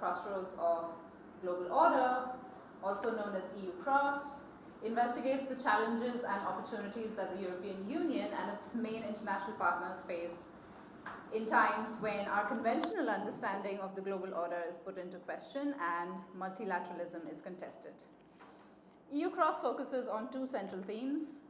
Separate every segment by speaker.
Speaker 1: crossroads of global order, also known as EU Cross, investigates the challenges and opportunities that the European Union and its main international partners face in times when our conventional understanding of the global order is put into question and multilateralism is contested. EU Cross focuses on two central themes.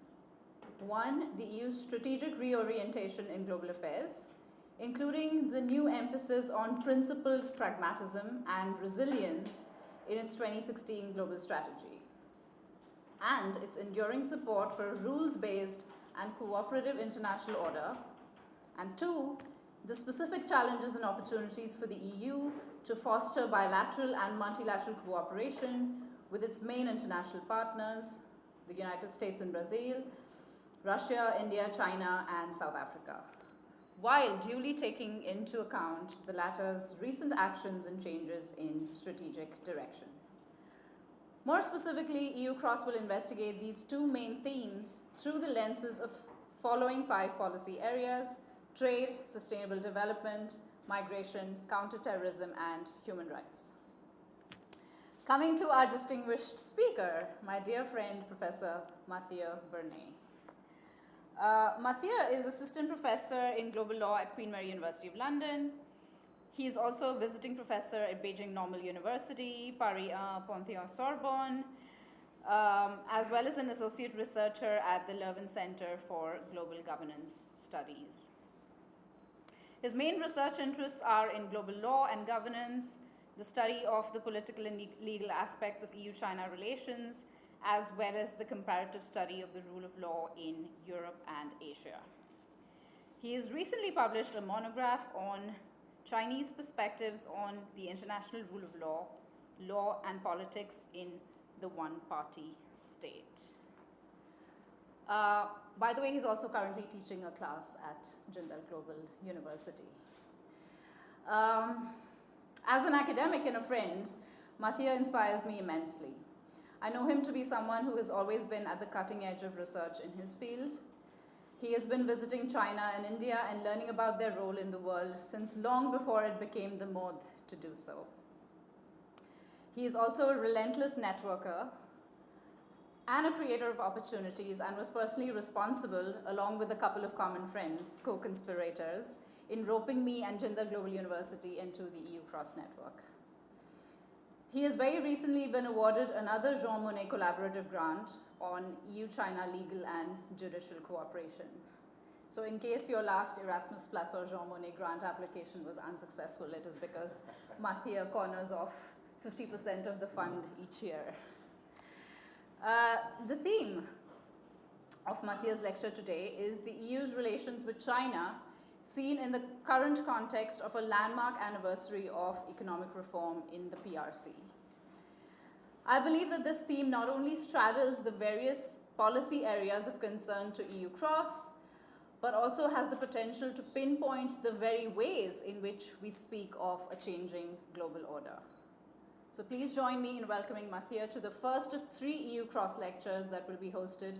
Speaker 1: One, the EU's strategic reorientation in global affairs, including the new emphasis on principled pragmatism and resilience in its 2016 global strategy, and its enduring support for a rules-based and cooperative international order. And two, the specific challenges and opportunities for the EU to foster bilateral and multilateral cooperation with its main international partners, the United States and Brazil, Russia, India, China, and South Africa, while duly taking into account the latter's recent actions and changes in strategic direction. More specifically, EU Cross will investigate these two main themes through the lenses of following 5 policy areas: trade, sustainable development, migration, counterterrorism, and human rights. Coming to our distinguished speaker, my dear friend, Professor Matthieu Burnay. Matthieu is Assistant Professor in Global Law at Queen Mary University of London. He is also a visiting professor at Beijing Normal University, Paris 1 Panthéon-Sorbonne, as well as an associate researcher at the Leuven Center for Global Governance Studies. His main research interests are in global law and governance, the study of the political and legal aspects of EU-China relations, as well as the comparative study of the rule of law in Europe and Asia. He has recently published a monograph on Chinese perspectives on the international rule of law, law and politics in the one-party state. By the way, he's also currently teaching a class at Jindal Global University. As an academic and a friend, Matthieu inspires me immensely. I know him to be someone who has always been at the cutting edge of research in his field. He has been visiting China and India and learning about their role in the world since long before it became the mode to do so. He is also a relentless networker and a creator of opportunities, and was personally responsible, along with a couple of common friends, co-conspirators, in roping me and Jindal Global University into the EU Cross network. He has very recently been awarded another Jean Monnet collaborative grant on EU-China legal and judicial cooperation. So in case your last Erasmus Plus or Jean Monnet grant application was unsuccessful, it is because Matthieu corners off 50% of the fund each year. The theme of Matthieu's lecture today is the EU's relations with China, seen in the current context of a landmark anniversary of economic reform in the PRC. I believe that this theme not only straddles the various policy areas of concern to EU Cross, but also has the potential to pinpoint the very ways in which we speak of a changing global order. So please join me in welcoming Matthieu to the first of 3 EU Cross lectures that will be hosted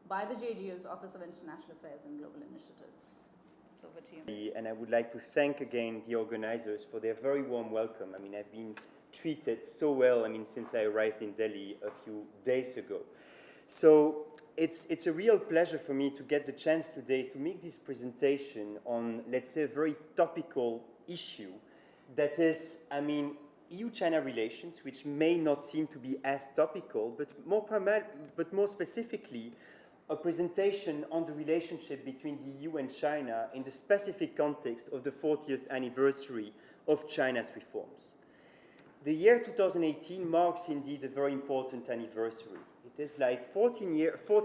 Speaker 1: by the JGU's Office of International Affairs and Global Initiatives. It's over to you.
Speaker 2: And I would like to thank again the organizers for their very warm welcome. I mean, I've been treated so well, since I arrived in Delhi a few days ago. So it's a real pleasure for me to get the chance today to make this presentation on, let's say, a very topical issue that is, EU-China relations, which may not seem to be as topical, but more specifically, a presentation on the relationship between the EU and China in the specific context of the 40th anniversary of China's reforms. The year 2018 marks indeed a very important anniversary. It is like 40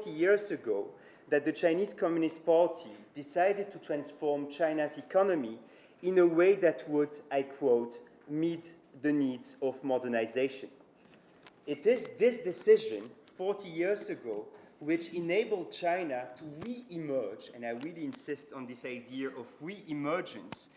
Speaker 2: years ago that the Chinese Communist Party decided to transform China's economy in a way that would, I quote, meet the needs of modernization. It is this decision 40 years ago which enabled China to re-emerge, and I really insist on this idea of re-emergence,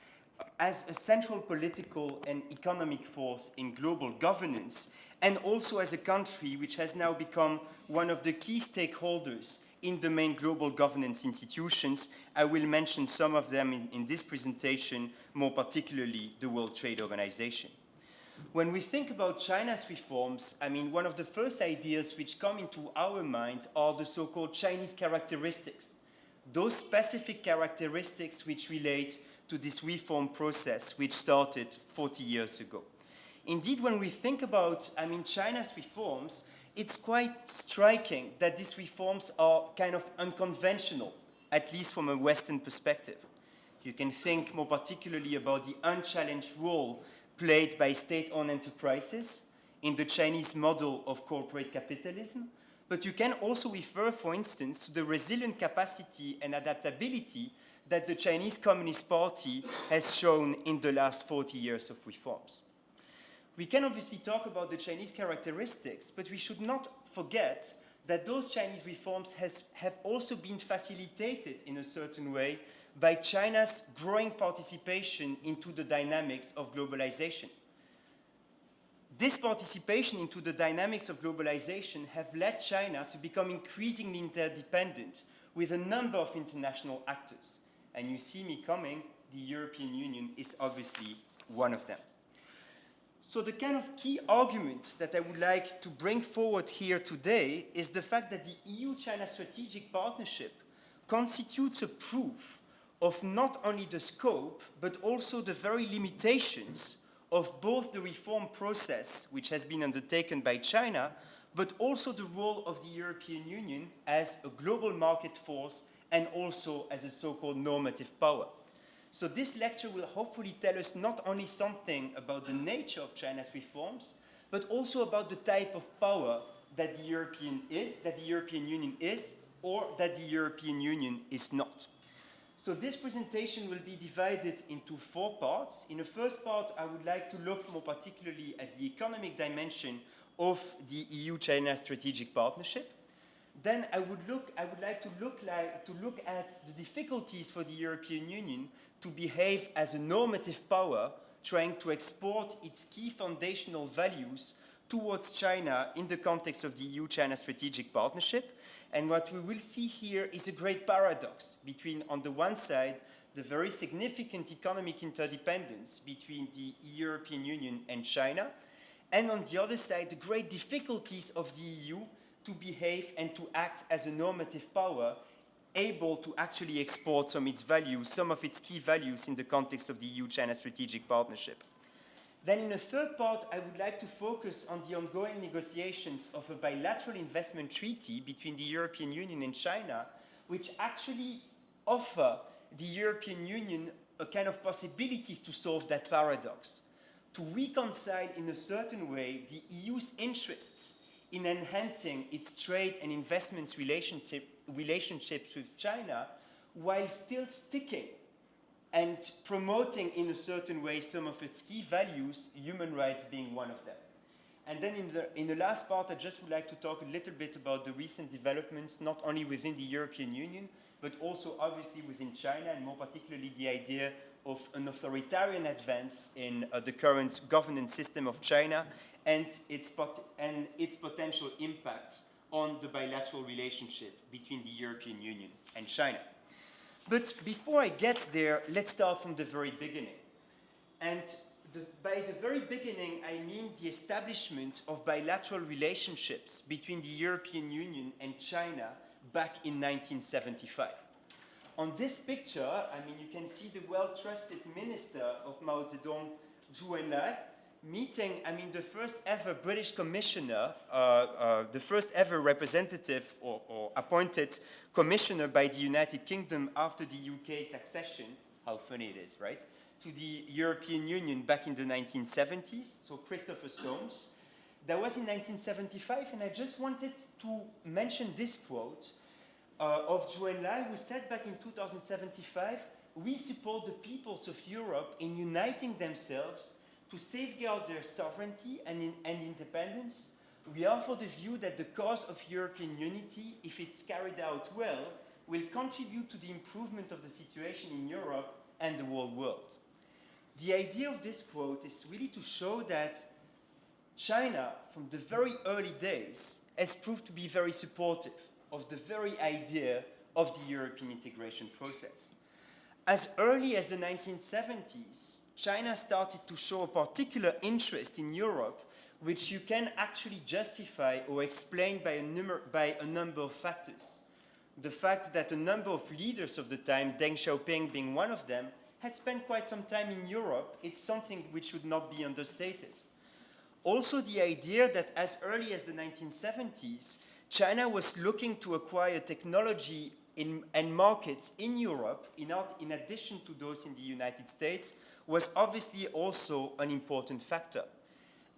Speaker 2: as a central political and economic force in global governance, and also as a country which has now become one of the key stakeholders in the main global governance institutions. I will mention some of them in this presentation, more particularly the World Trade Organization. When we think about China's reforms, I mean, one of the first ideas which come into our mind are the so-called Chinese characteristics. Those specific characteristics which relate to this reform process which started 40 years ago. Indeed, when we think about, I mean, China's reforms, it's quite striking that these reforms are kind of unconventional, at least from a Western perspective. You can think more particularly about the unchallenged role played by state-owned enterprises in the Chinese model of corporate capitalism, but you can also refer, for instance, to the resilient capacity and adaptability that the Chinese Communist Party has shown in the last 40 years of reforms. We can obviously talk about the Chinese characteristics, but we should not forget that those Chinese reforms have also been facilitated in a certain way by China's growing participation into the dynamics of globalization. This participation into the dynamics of globalization have led China to become increasingly interdependent with a number of international actors. And you see me coming, the European Union is obviously one of them. So the kind of key argument that I would like to bring forward here today is the fact that the EU-China strategic partnership constitutes a proof of not only the scope, but also the very limitations of both the reform process, which has been undertaken by China, but also the role of the European Union as a global market force and also as a so-called normative power. So this lecture will hopefully tell us not only something about the nature of China's reforms, but also about the type of power that the European Union is, or that the European Union is not. So this presentation will be divided into 4 parts. In the first part, I would like to look more particularly at the economic dimension of the EU-China strategic partnership. Then I would like to look at the difficulties for the European Union to behave as a normative power, trying to export its key foundational values towards China in the context of the EU-China strategic partnership. And what we will see here is a great paradox between, on the one side, the very significant economic interdependence between the European Union and China, and on the other side, the great difficulties of the EU to behave and to act as a normative power, able to actually export some of its key values in the context of the EU-China strategic partnership. Then in the third part, I would like to focus on the ongoing negotiations of a bilateral investment treaty between the European Union and China, which actually offer the European Union a kind of possibilities to solve that paradox, to reconcile in a certain way the EU's interests in enhancing its trade and investments relationships with China, while still sticking and promoting in a certain way some of its key values, human rights being one of them. And then in the last part, I just would like to talk a little bit about the recent developments, not only within the European Union, but also obviously within China, and more particularly the idea of an authoritarian advance in the current governance system of China and its potential impacts on the bilateral relationship between the European Union and China. But before I get there, let's start from the very beginning. And by the very beginning, I mean the establishment of bilateral relationships between the European Union and China back in 1975. On this picture, I mean, you can see the well-trusted minister of Mao Zedong, Zhu Enlai, meeting, I mean, the first ever British commissioner, the first ever representative or appointed commissioner by the United Kingdom after the UK's accession, how funny it is, right, to the European Union back in the 1970s, so Christopher Soames. That was in 1975, and I just wanted to mention this quote of Zhu Enlai, who said back in 2075, "We support the peoples of Europe in uniting themselves to safeguard their sovereignty and independence. We are for the view that the cause of European unity, if it's carried out well, will contribute to the improvement of the situation in Europe and the whole world." The idea of this quote is really to show that China, from the very early days, has proved to be very supportive of the very idea of the European integration process. As early as the 1970s, China started to show a particular interest in Europe, which you can actually justify or explain by a number of factors. The fact that a number of leaders of the time, Deng Xiaoping being one of them, had spent quite some time in Europe, it's something which should not be understated. Also, the idea that as early as the 1970s, China was looking to acquire technology and markets in Europe, in addition to those in the United States, was obviously also an important factor.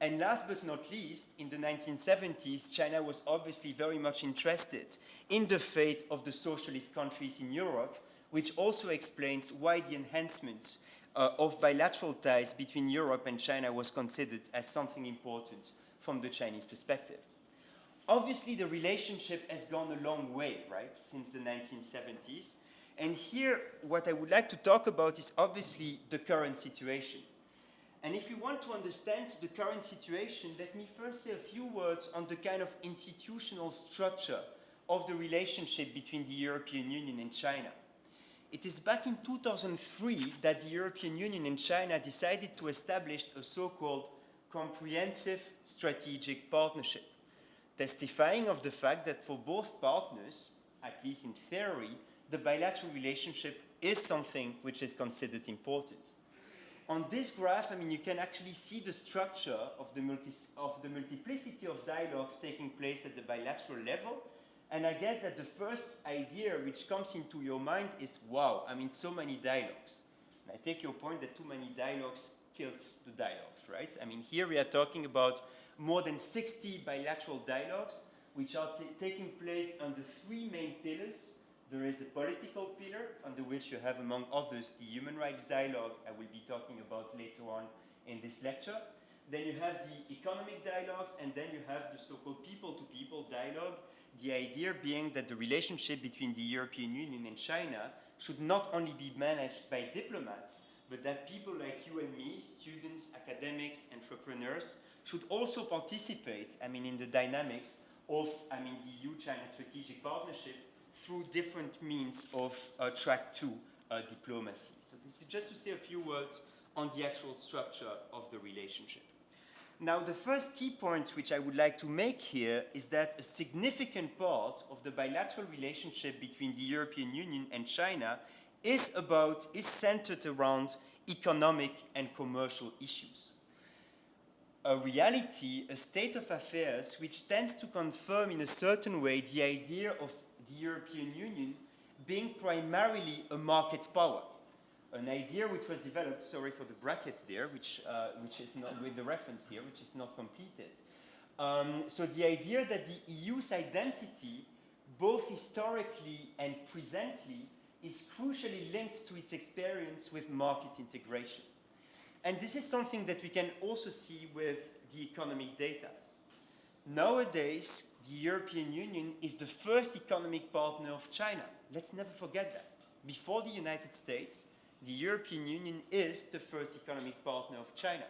Speaker 2: And last but not least, in the 1970s, China was obviously very much interested in the fate of the socialist countries in Europe, which also explains why the enhancements of bilateral ties between Europe and China was considered as something important from the Chinese perspective. Obviously, the relationship has gone a long way, right, since the 1970s. And here, what I would like to talk about is obviously the current situation. And if you want to understand the current situation, let me first say a few words on the kind of institutional structure of the relationship between the European Union and China. It is back in 2003 that the European Union and China decided to establish a so-called comprehensive strategic partnership, testifying of the fact that for both partners, at least in theory, the bilateral relationship is something which is considered important. On this graph, you can actually see the structure of the multiplicity of dialogues taking place at the bilateral level. And I guess that the first idea which comes into your mind is, wow, so many dialogues. And I take your point that too many dialogues kills the dialogues, right? Here we are talking about more than 60 bilateral dialogues, which are taking place under three main pillars. There is a political pillar, under which you have, among others, the human rights dialogue I will be talking about later on in this lecture. Then you have the economic dialogues, and then you have the so-called people-to-people dialogue, the idea being that the relationship between the European Union and China should not only be managed by diplomats, but that people like you and me, students, academics, entrepreneurs, should also participate, in the dynamics of, the EU-China strategic partnership through different means of track 2 diplomacy. So this is just to say a few words on the actual structure of the relationship. Now, the first key point which I would like to make here is that a significant part of the bilateral relationship between the European Union and China is centered around economic and commercial issues. A reality, a state of affairs, which tends to confirm in a certain way the idea of the European Union being primarily a market power. An idea which was developed, sorry for the brackets there, which is not with the reference here, which is not completed. So the idea that the EU's identity, both historically and presently, is crucially linked to its experience with market integration. And this is something that we can also see with the economic data. Nowadays, the European Union is the first economic partner of China. Let's never forget that. Before the United States, the European Union is the first economic partner of China.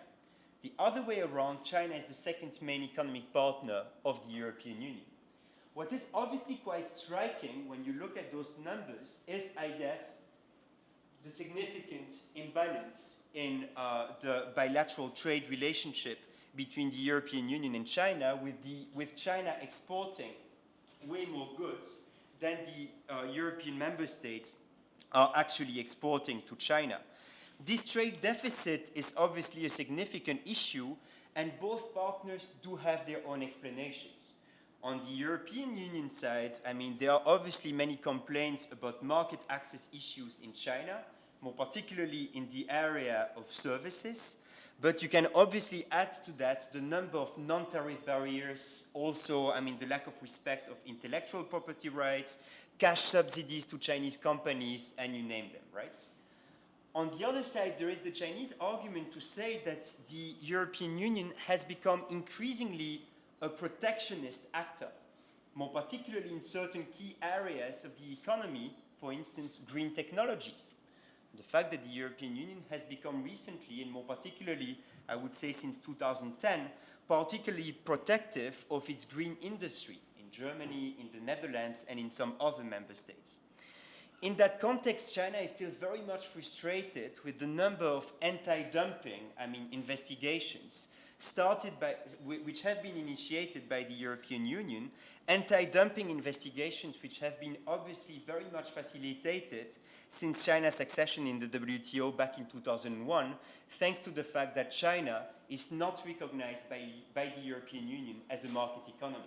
Speaker 2: The other way around, China is the second main economic partner of the European Union. What is obviously quite striking when you look at those numbers is, I guess, the significant imbalance in the bilateral trade relationship between the European Union and China, with China exporting way more goods than the European member states are actually exporting to China. This trade deficit is obviously a significant issue, and both partners do have their own explanations. On the European Union side, there are obviously many complaints about market access issues in China, more particularly in the area of services. But you can obviously add to that the number of non-tariff barriers, also, the lack of respect of intellectual property rights, cash subsidies to Chinese companies, and you name them, right? On the other side, there is the Chinese argument to say that the European Union has become increasingly a protectionist actor, more particularly in certain key areas of the economy, for instance, green technologies. The fact that the European Union has become recently, and more particularly, I would say since 2010, particularly protective of its green industry in Germany, in the Netherlands, and in some other member states. In that context, China is still very much frustrated with the number of anti-dumping, investigations which have been initiated by the European Union, anti-dumping investigations which have been obviously very much facilitated since China's accession in the WTO back in 2001, thanks to the fact that China is not recognized by the European Union as a market economy.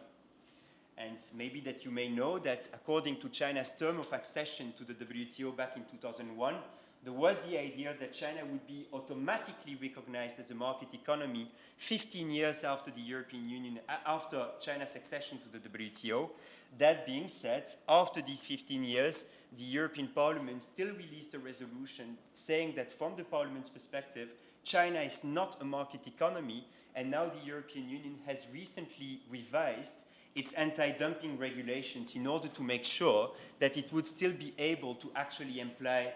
Speaker 2: And maybe that you may know that according to China's term of accession to the WTO back in 2001, there was the idea that China would be automatically recognized as a market economy 15 years after the European Union, after China's accession to the WTO. That being said, after these 15 years, the European Parliament still released a resolution saying that from the Parliament's perspective, China is not a market economy, and now the European Union has recently revised its anti-dumping regulations in order to make sure that it would still be able to actually apply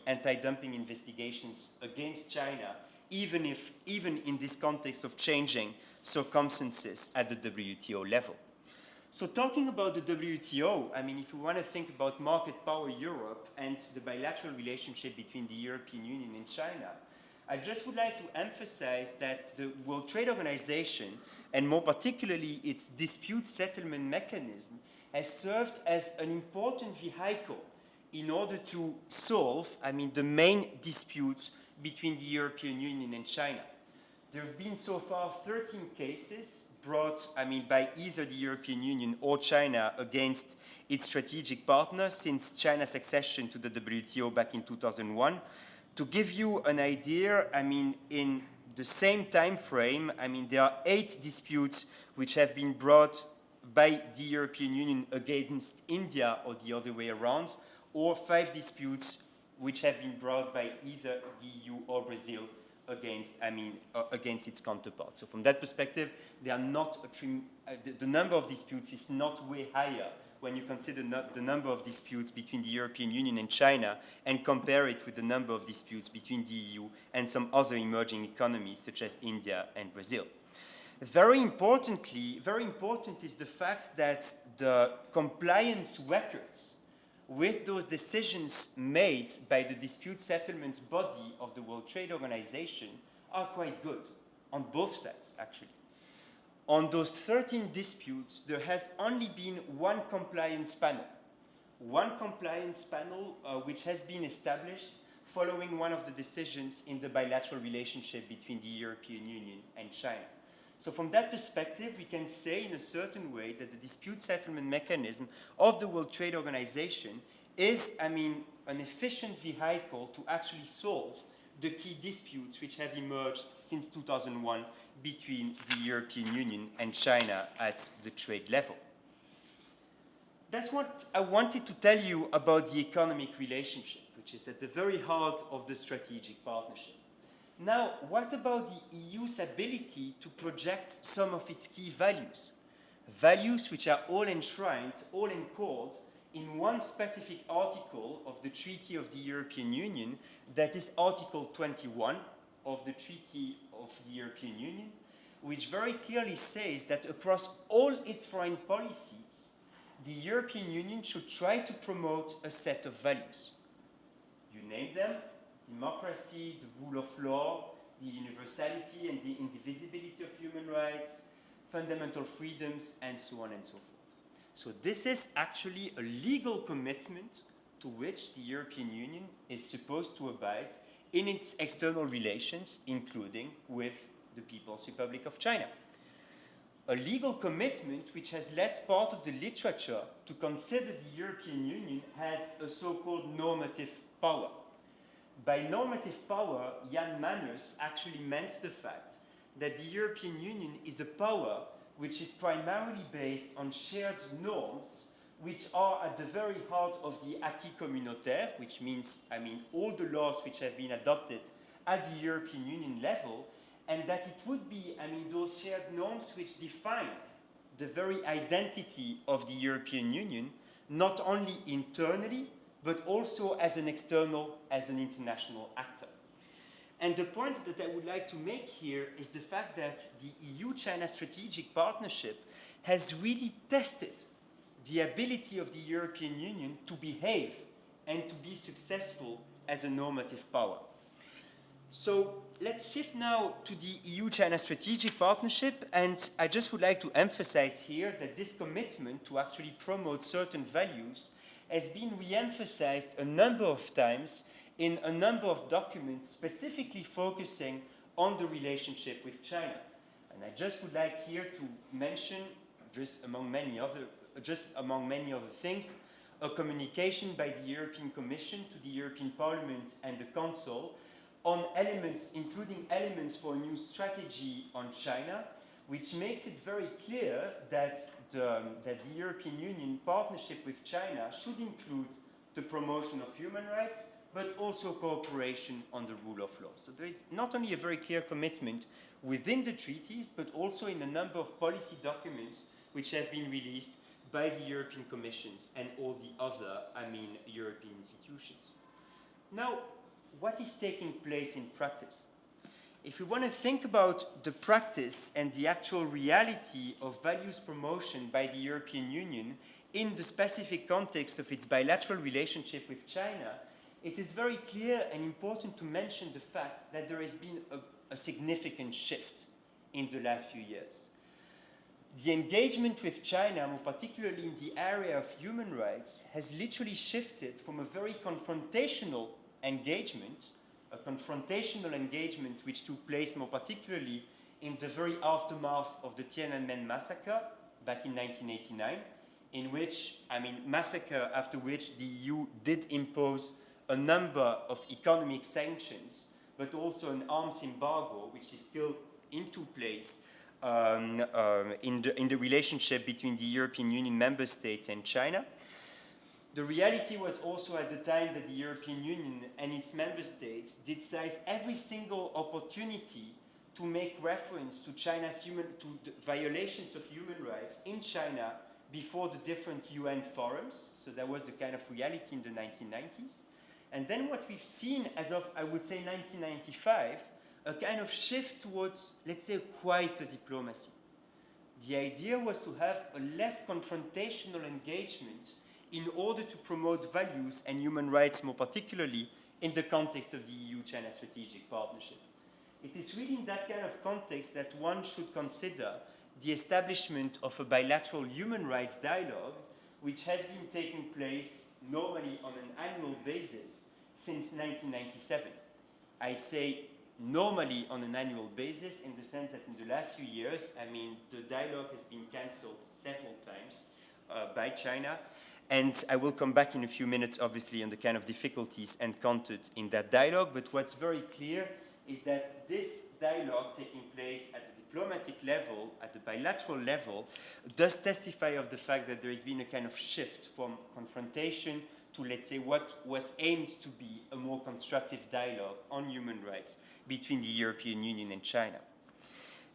Speaker 2: anti-dumping investigations against China, even in this context of changing circumstances at the WTO level. So talking about the WTO, if we want to think about market power Europe and the bilateral relationship between the European Union and China, I just would like to emphasize that the World Trade Organization, and more particularly its dispute settlement mechanism, has served as an important vehicle in order to solve, the main disputes between the European Union and China. There have been so far 13 cases brought, by either the European Union or China against its strategic partner since China's accession to the WTO back in 2001. To give you an idea, in the same time frame, there are 8 disputes which have been brought by the European Union against India or the other way around, or 5 disputes which have been brought by either the EU or Brazil against its counterparts. So from that perspective, they are not the number of disputes is not way higher when you consider the number of disputes between the European Union and China and compare it with the number of disputes between the EU and some other emerging economies such as India and Brazil. Very important is the fact that the compliance records with those decisions made by the dispute settlements body of the World Trade Organization are quite good, on both sides actually. On those 13 disputes, there has only been one compliance panel which has been established following one of the decisions in the bilateral relationship between the European Union and China. So from that perspective, we can say in a certain way that the dispute settlement mechanism of the World Trade Organization is, an efficient vehicle to actually solve the key disputes which have emerged since 2001 between the European Union and China at the trade level. That's what I wanted to tell you about the economic relationship, which is at the very heart of the strategic partnership. Now, what about the EU's ability to project some of its key values? Values which are all enshrined, all encoded in one specific article of the Treaty of the European Union, that is Article 21 of the Treaty of the European Union, which very clearly says that across all its foreign policies, the European Union should try to promote a set of values. You name them: democracy, the rule of law, the universality and the indivisibility of human rights, fundamental freedoms, and so on and so forth. So this is actually a legal commitment to which the European Union is supposed to abide in its external relations, including with the People's Republic of China. A legal commitment which has led part of the literature to consider the European Union has a so-called normative power. By normative power, Jan Manners actually meant the fact that the European Union is a power which is primarily based on shared norms which are at the very heart of the acquis communautaire, which means, all the laws which have been adopted at the European Union level, and that it would be, those shared norms which define the very identity of the European Union, not only internally, but also as an external, as an international actor. And the point that I would like to make here is the fact that the EU-China strategic partnership has really tested the ability of the European Union to behave and to be successful as a normative power. So let's shift now to the EU-China strategic partnership, and I just would like to emphasize here that this commitment to actually promote certain values has been re-emphasized a number of times in a number of documents specifically focusing on the relationship with China. And I just would like here to mention, just among many other things, a communication by the European Commission to the European Parliament and the Council on elements, including elements for a new strategy on China, which makes it very clear that the European Union partnership with China should include the promotion of human rights, but also cooperation on the rule of law. So there is not only a very clear commitment within the treaties, but also in a number of policy documents which have been released by the European Commissions and all the other, European institutions. Now, what is taking place in practice? If we want to think about the practice and the actual reality of values promotion by the European Union in the specific context of its bilateral relationship with China, it is very clear and important to mention the fact that there has been a significant shift in the last few years. The engagement with China, more particularly in the area of human rights, has literally shifted from a very confrontational engagement, which took place more particularly in the very aftermath of the Tiananmen massacre back in 1989, massacre after which the EU did impose a number of economic sanctions, but also an arms embargo, which is still into place in the relationship between the European Union member states and China. The reality was also at the time that the European Union and its member states did seize every single opportunity to make reference to to the violations of human rights in China before the different UN forums. So that was the kind of reality in the 1990s. And then what we've seen as of, I would say, 1995, a kind of shift towards, let's say, quieter diplomacy. The idea was to have a less confrontational engagement in order to promote values and human rights, more particularly in the context of the EU-China strategic partnership. It is really in that kind of context that one should consider the establishment of a bilateral human rights dialogue, which has been taking place normally on an annual basis since 1997. I say normally on an annual basis in the sense that in the last few years, the dialogue has been cancelled several times by China. And I will come back in a few minutes, obviously, on the kind of difficulties encountered in that dialogue. But what's very clear is that this dialogue taking place at the diplomatic level, at the bilateral level, does testify of the fact that there has been a kind of shift from confrontation to, let's say, what was aimed to be a more constructive dialogue on human rights between the European Union and China.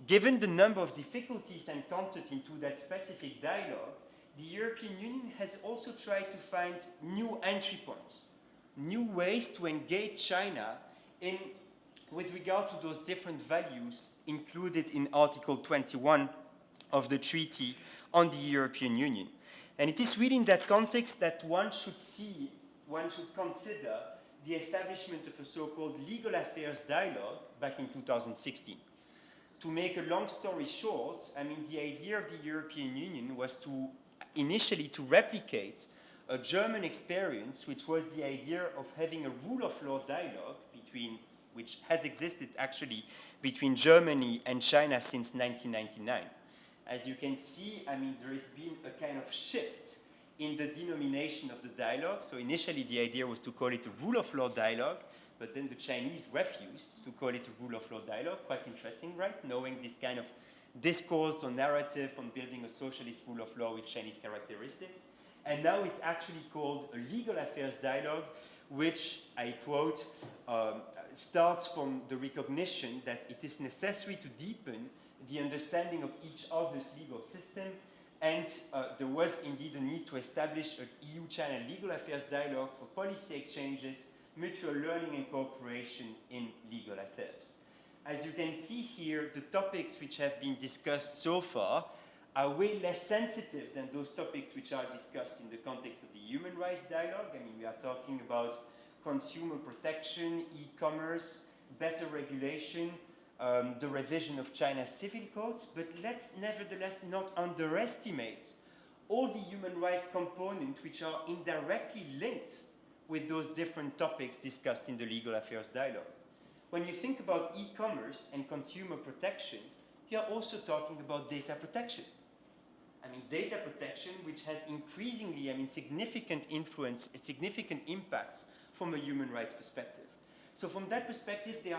Speaker 2: Given the number of difficulties encountered into that specific dialogue, the European Union has also tried to find new entry points, new ways to engage China with regard to those different values included in Article 21 of the Treaty on the European Union. And it is really in that context that one should consider the establishment of a so-called legal affairs dialogue back in 2016. To make a long story short, the idea of the European Union was initially to replicate a German experience, which was the idea of having a rule of law dialogue which has existed actually between Germany and China since 1999. As you can see, there has been a kind of shift in the denomination of the dialogue. So initially the idea was to call it a rule of law dialogue, but then the Chinese refused to call it a rule of law dialogue. Quite interesting, right? Knowing this kind of discourse or narrative on building a socialist rule of law with Chinese characteristics. And now it's actually called a legal affairs dialogue, which, I quote, starts from the recognition that it is necessary to deepen the understanding of each other's legal system, and there was indeed a need to establish an EU-China legal affairs dialogue for policy exchanges, mutual learning and cooperation in legal affairs. As you can see here, the topics which have been discussed so far are way less sensitive than those topics which are discussed in the context of the human rights dialogue. I mean, we are talking about consumer protection, e-commerce, better regulation, the revision of China's civil codes, but let's nevertheless not underestimate all the human rights components which are indirectly linked with those different topics discussed in the legal affairs dialogue. When you think about e-commerce and consumer protection, you are also talking about data protection. I mean, data protection, which has increasingly, significant influence, significant impacts from a human rights perspective. So from that perspective, there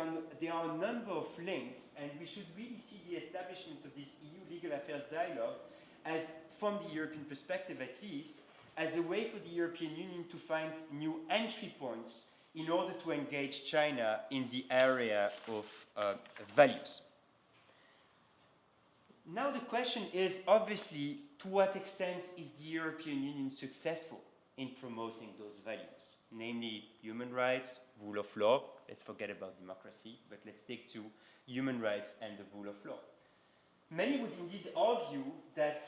Speaker 2: are a number of links, and we should really see the establishment of this EU legal affairs dialogue as, from the European perspective at least, as a way for the European Union to find new entry points in order to engage China in the area of values. Now the question is, obviously, to what extent is the European Union successful in promoting those values, namely human rights, rule of law. Let's forget about democracy, but let's take to human rights and the rule of law. Many would indeed argue that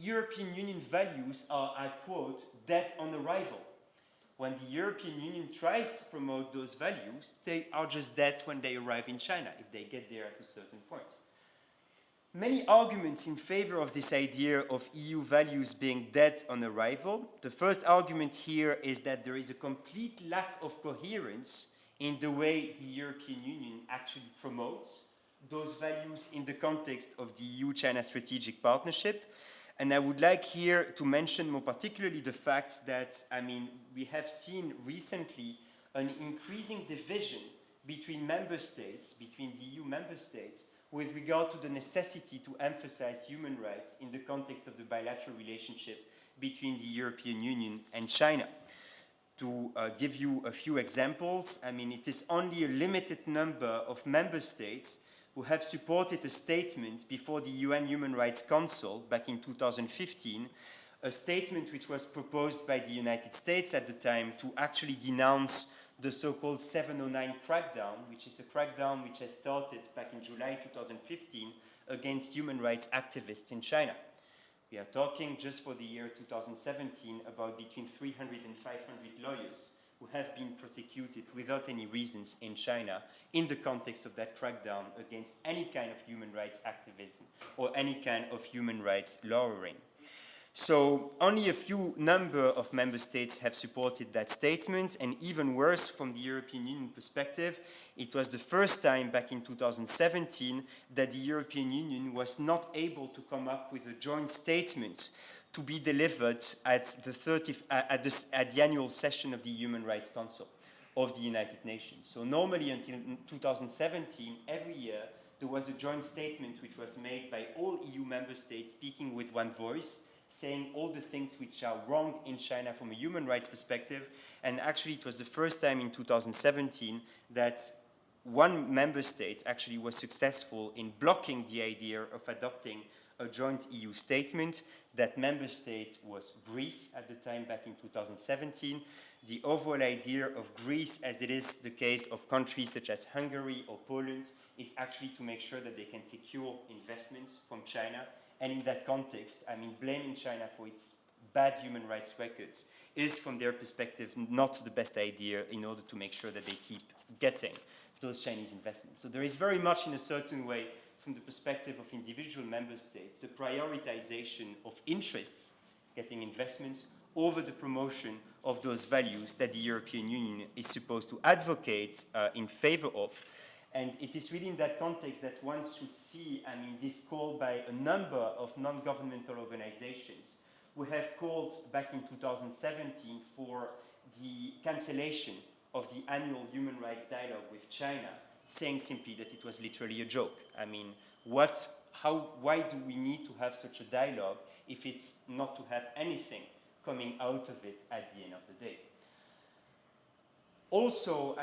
Speaker 2: European Union values are, I quote, dead on arrival. When the European Union tries to promote those values, they are just dead when they arrive in China, if they get there at a certain point. Many arguments in favor of this idea of EU values being dead on arrival. The first argument here is that there is a complete lack of coherence in the way the European Union actually promotes those values in the context of the EU-China strategic partnership. And I would like here to mention more particularly the fact that, we have seen recently an increasing division between member states, between the EU member states, with regard to the necessity to emphasize human rights in the context of the bilateral relationship between the European Union and China. To give you a few examples, it is only a limited number of member states who have supported a statement before the UN Human Rights Council back in 2015, a statement which was proposed by the United States at the time to actually denounce the so-called 709 crackdown, which is a crackdown which has started back in July 2015 against human rights activists in China. We are talking, just for the year 2017, about between 300 and 500 lawyers who have been prosecuted without any reasons in China in the context of that crackdown against any kind of human rights activism or any kind of human rights lawyering. So only a few number of member states have supported that statement, and even worse from the European Union perspective, it was the first time back in 2017 that the European Union was not able to come up with a joint statement to be delivered at the annual session of the Human Rights Council of the United Nations. So normally until 2017, every year, there was a joint statement which was made by all EU member states speaking with one voice, saying all the things which are wrong in China from a human rights perspective. And actually it was the first time in 2017 that one member state actually was successful in blocking the idea of adopting a joint EU statement. That member state was Greece at the time back in 2017. The overall idea of Greece, as it is the case of countries such as Hungary or Poland, is actually to make sure that they can secure investments from China. And in that context, blaming China for its bad human rights records is, from their perspective, not the best idea in order to make sure that they keep getting those Chinese investments. So there is very much, in a certain way, from the perspective of individual member states, the prioritization of interests, getting investments, over the promotion of those values that the European Union is supposed to advocate in favor of. And it is really in that context that one should see, this call by a number of non-governmental organizations who have called back in 2017 for the cancellation of the annual human rights dialogue with China, saying simply that it was literally a joke. Why do we need to have such a dialogue if it's not to have anything coming out of it at the end of the day? Also,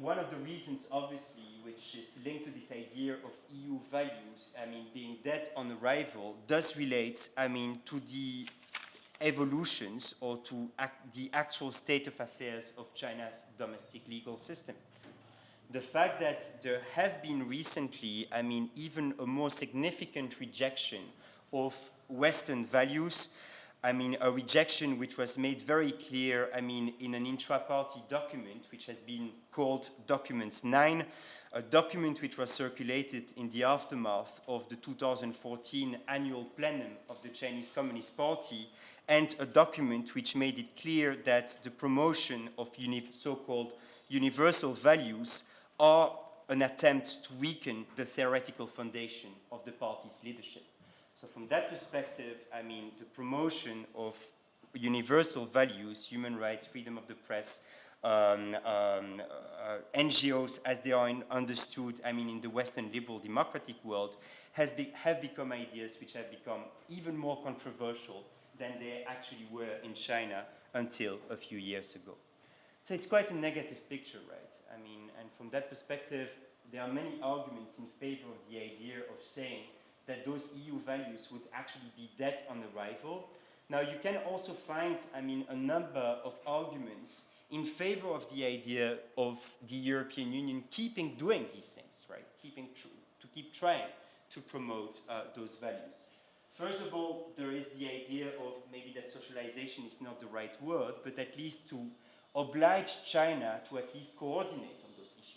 Speaker 2: one of the reasons, obviously, which is linked to this idea of EU values, being dead on arrival, does relate, to the evolutions or to the actual state of affairs of China's domestic legal system. The fact that there have been recently, even a more significant rejection of Western values. I mean, a rejection which was made very clear, I mean, in an intra-party document which has been called Document 9, a document which was circulated in the aftermath of the 2014 annual plenum of the Chinese Communist Party, and a document which made it clear that the promotion of so-called universal values are an attempt to weaken the theoretical foundation of the party's leadership. So from that perspective, I mean, the promotion of universal values, human rights, freedom of the press, NGOs as they are understood, I mean, in the Western liberal democratic world, have become ideas which have become even more controversial than they actually were in China until a few years ago. So it's quite a negative picture, right? I mean, and from that perspective, there are many arguments in favor of the idea of saying that those EU values would actually be dead on arrival. Now, you can also find, I mean, a number of arguments in favor of the idea of the European Union doing these things, right? To keep trying to promote those values. First of all, there is the idea of maybe that socialization is not the right word, but at least to oblige China to at least coordinate on those issues.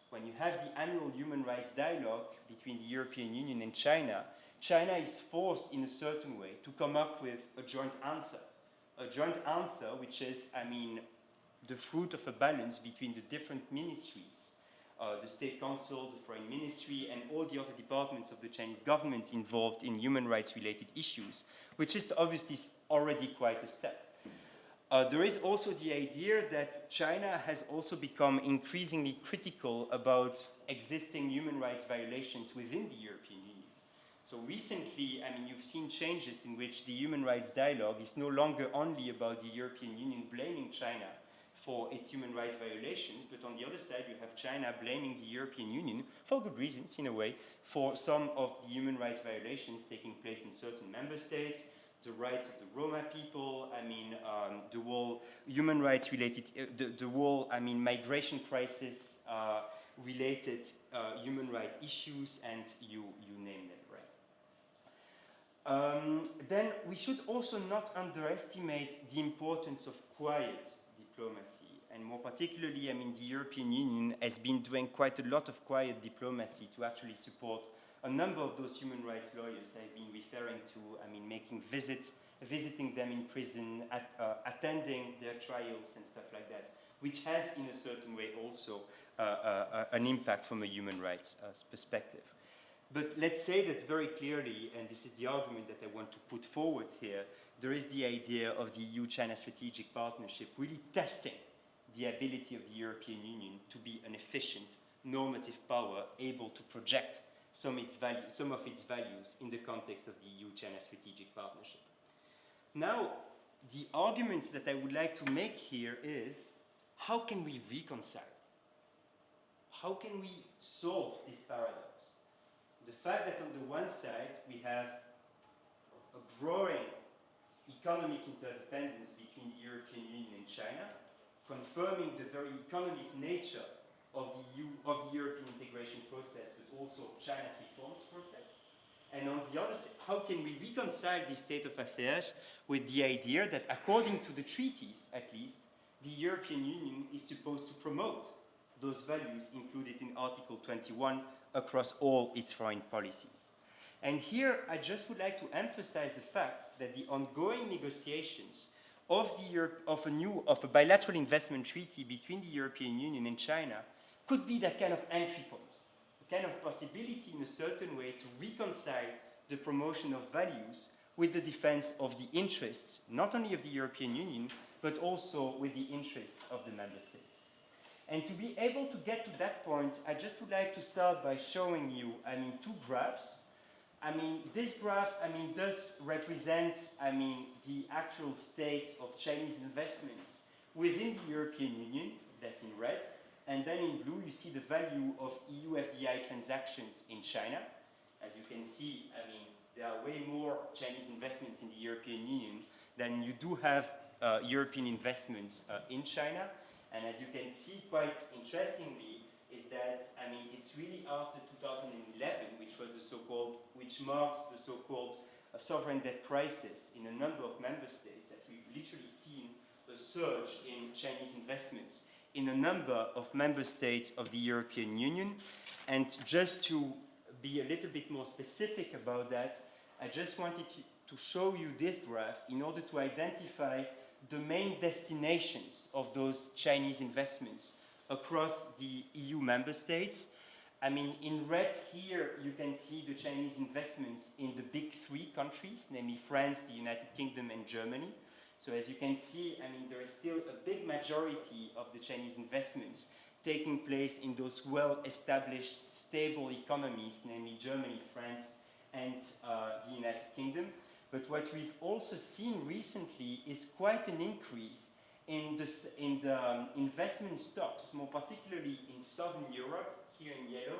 Speaker 2: When you have the annual human rights dialogue between the European Union and China, China is forced in a certain way to come up with a joint answer. A joint answer which is, I mean, the fruit of a balance between the different ministries, the State Council, the Foreign Ministry, and all the other departments of the Chinese government involved in human rights related issues, which is obviously already quite a step. There is also the idea that China has also become increasingly critical about existing human rights violations within the European Union. So recently, I mean, you've seen changes in which the human rights dialogue is no longer only about the European Union blaming China for its human rights violations, but on the other side, you have China blaming the European Union, for good reasons in a way, for some of the human rights violations taking place in certain member states, the rights of the Roma people, I mean, the whole human rights related, the whole, I mean, migration crisis related human rights issues, and you name them, right? Then we should also not underestimate the importance of quiet diplomacy, and more particularly, I mean, the European Union has been doing quite a lot of quiet diplomacy to actually support a number of those human rights lawyers I've been referring to, I mean, making visiting them in prison, attending their trials and stuff like that, which has, in a certain way, also an impact from a human rights perspective. But let's say that very clearly, and this is the argument that I want to put forward here, there is the idea of the EU-China strategic partnership really testing the ability of the European Union to be an efficient normative power able to project some of its values in the context of the EU-China strategic partnership. Now, the argument that I would like to make here is, how can we reconcile? How can we solve this paradox? The fact that on the one side we have a growing economic interdependence between the European Union and China, confirming the very economic nature of the European integration process, but also China's reforms process. And on the other side, how can we reconcile this state of affairs with the idea that, according to the treaties at least, the European Union is supposed to promote those values included in Article 21 across all its foreign policies. And here I just would like to emphasize the fact that the ongoing negotiations of a bilateral investment treaty between the European Union and China could be that kind of entry point, a kind of possibility in a certain way to reconcile the promotion of values with the defense of the interests, not only of the European Union, but also with the interests of the member states. And to be able to get to that point, I just would like to start by showing you, I mean, two graphs. I mean, this graph, I mean, does represent, I mean, the actual state of Chinese investments within the European Union, that's in red, and then in blue you see the value of EU FDI transactions in China. As you can see, I mean, there are way more Chinese investments in the European Union than you do have European investments in China. And as you can see, quite interestingly, is that, I mean, it's really after 2011, which marked the so-called a sovereign debt crisis in a number of member states, that we've literally seen a surge in Chinese investments in a number of member states of the European Union. And just to be a little bit more specific about that, I just wanted to show you this graph in order to identify the main destinations of those Chinese investments across the EU member states. I mean, in red here, you can see the Chinese investments in the big three countries, namely France, the United Kingdom, and Germany. So as you can see, I mean, there is still a big majority of the Chinese investments taking place in those well-established, stable economies, namely Germany, France, and the United Kingdom. But what we've also seen recently is quite an increase in the investment stocks, more particularly in Southern Europe, here in yellow,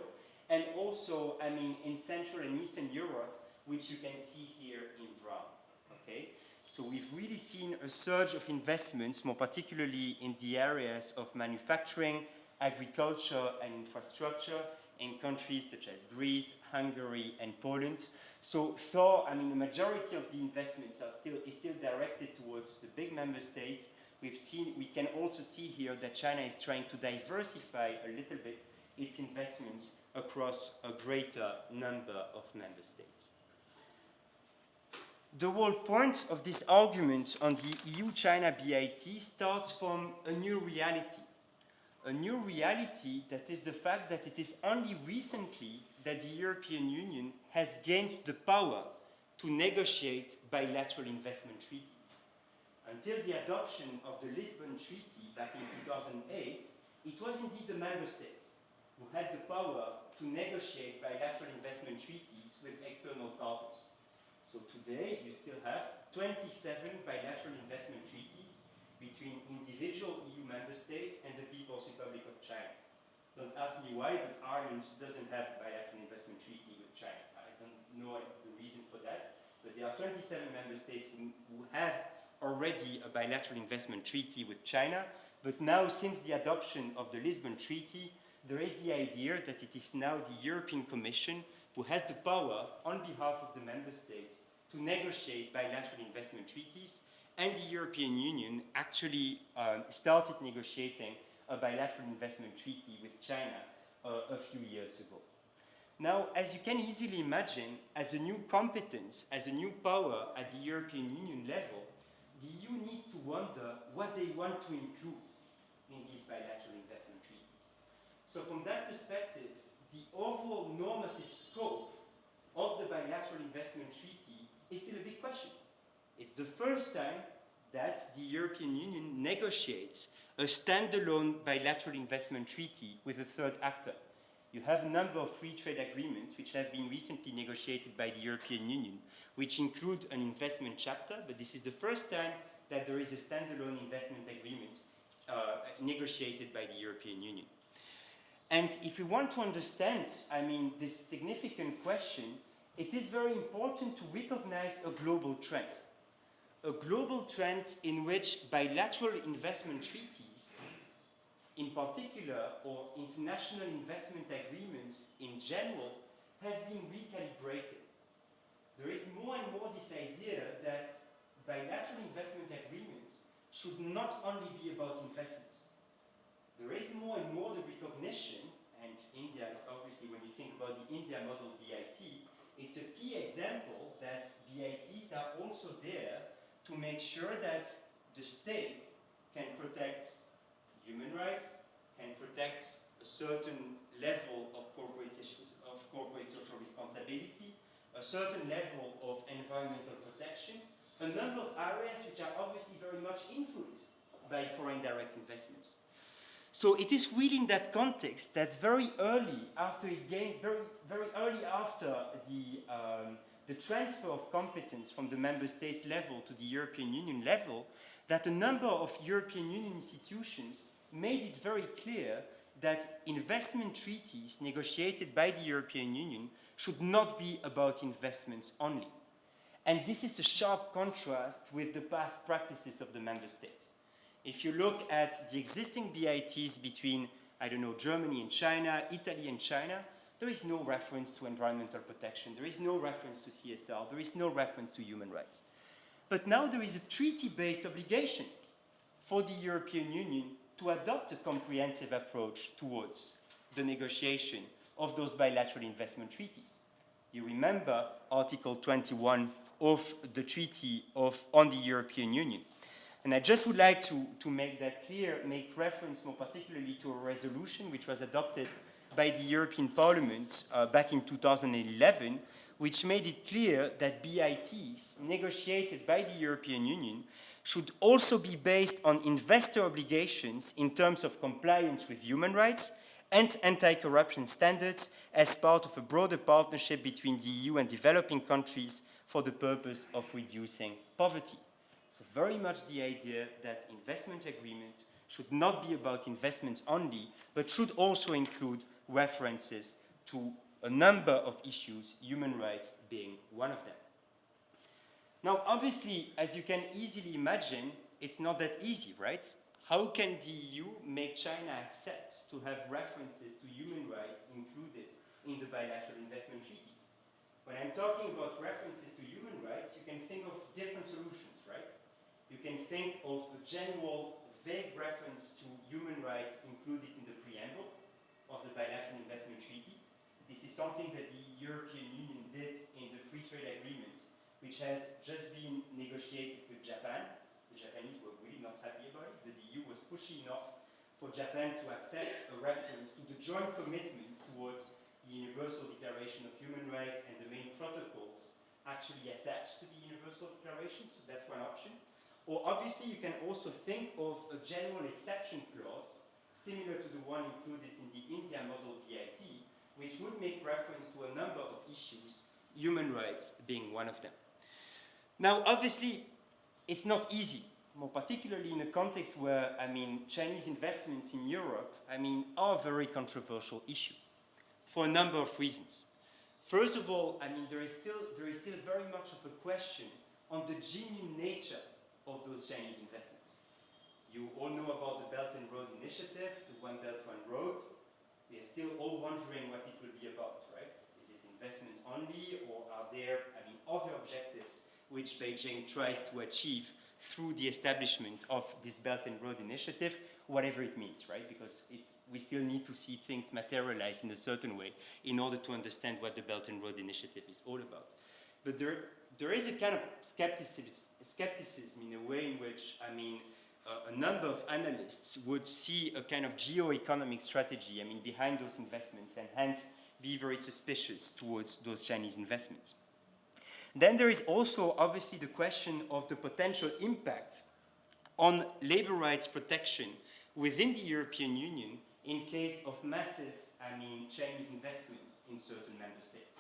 Speaker 2: and also, I mean, in Central and Eastern Europe, which you can see here in brown, okay? So we've really seen a surge of investments, more particularly in the areas of manufacturing, agriculture, and infrastructure in countries such as Greece, Hungary, and Poland. So though, I mean, the majority of the investments is still directed towards the big member states, we can also see here that China is trying to diversify a little bit its investments across a greater number of member states. The whole point of this argument on the EU-China BIT starts from a new reality. A new reality that is the fact that it is only recently that the European Union has gained the power to negotiate bilateral investment treaties. Until the adoption of the Lisbon Treaty back in 2008, it was indeed the member states who had the power to negotiate bilateral investment treaties with external partners. So today, you still have 27 bilateral investment treaties between individual EU member states and the People's Republic of China. Don't ask me why, but Ireland doesn't have a bilateral investment treaty with China. I don't know the reason for that, but there are 27 member states who have already a bilateral investment treaty with China, but now since the adoption of the Lisbon Treaty, there is the idea that it is now the European Commission who has the power on behalf of the member states to negotiate bilateral investment treaties, and the European Union actually started negotiating a bilateral investment treaty with China a few years ago. Now, as you can easily imagine, as a new competence, as a new power at the European Union level, the EU needs to wonder what they want to include in these bilateral investment treaties. So from that perspective, the overall normative scope of the bilateral investment treaty is still a big question. It's the first time that the European Union negotiates a standalone bilateral investment treaty with a third actor. You have a number of free trade agreements which have been recently negotiated by the European Union, which include an investment chapter, but this is the first time that there is a standalone investment agreement negotiated by the European Union. And if we want to understand, I mean, this significant question, it is very important to recognize a global trend. A global trend in which bilateral investment treaties, in particular, or international investment agreements in general, have been recalibrated. There is more and more this idea that bilateral investment agreements should not only be about investments. There is more and more the recognition, and India is obviously, when you think about the India model BIT, it's a key example that BITs are also there to make sure that the state can protect human rights, can protect a certain level of corporate social responsibility, a certain level of environmental protection, a number of areas which are obviously very much influenced by foreign direct investments. So it is really in that context that very early after the transfer of competence from the member states level to the European Union level, that a number of European Union institutions made it very clear that investment treaties negotiated by the European Union should not be about investments only. And this is a sharp contrast with the past practices of the member states. If you look at the existing BITs between, I don't know, Germany and China, Italy and China, there is no reference to environmental protection, there is no reference to CSR, there is no reference to human rights. But now there is a treaty-based obligation for the European Union to adopt a comprehensive approach towards the negotiation of those bilateral investment treaties. You remember Article 21 of the Treaty on the European Union. And I just would like to make that clear, make reference more particularly to a resolution which was adopted by the European Parliament back in 2011, which made it clear that BITs negotiated by the European Union should also be based on investor obligations in terms of compliance with human rights and anti-corruption standards as part of a broader partnership between the EU and developing countries for the purpose of reducing poverty. So very much the idea that investment agreements should not be about investments only, but should also include references to a number of issues, human rights being one of them. Now, obviously, as you can easily imagine, it's not that easy, right? How can the EU make China accept to have references to human rights included in the bilateral investment treaty? When I'm talking about references to human rights, you can think of different solutions, right? You can think of a general, vague reference to human rights included in the preamble of the bilateral investment treaty. This is something that the European Union did in the free trade agreement, which has just been negotiated with Japan. The Japanese were really not happy about it, but the EU was pushing enough for Japan to accept a reference to the joint commitments towards the Universal Declaration of Human Rights and the main protocols actually attached to the Universal Declaration, so that's one option. Or obviously you can also think of a general exception clause, similar to the one included in the India model BIT, which would make reference to a number of issues, human rights being one of them. Now, obviously, it's not easy, more particularly in a context where, Chinese investments in Europe, are a very controversial issue for a number of reasons. First of all, there is still very much of a question on the genuine nature of those Chinese investments. You all know about the Belt and Road Initiative, the One Belt, One Road. We are still all wondering what it will be about, right? Is it investment only, or are there, other objectives which Beijing tries to achieve through the establishment of this Belt and Road Initiative, whatever it means, right? Because we still need to see things materialize in a certain way in order to understand what the Belt and Road Initiative is all about. But there is a kind of skepticism in a way in which, a number of analysts would see a kind of geo-economic strategy, behind those investments, and hence be very suspicious towards those Chinese investments. Then there is also obviously the question of the potential impact on labor rights protection within the European Union in case of massive, Chinese investments in certain member states.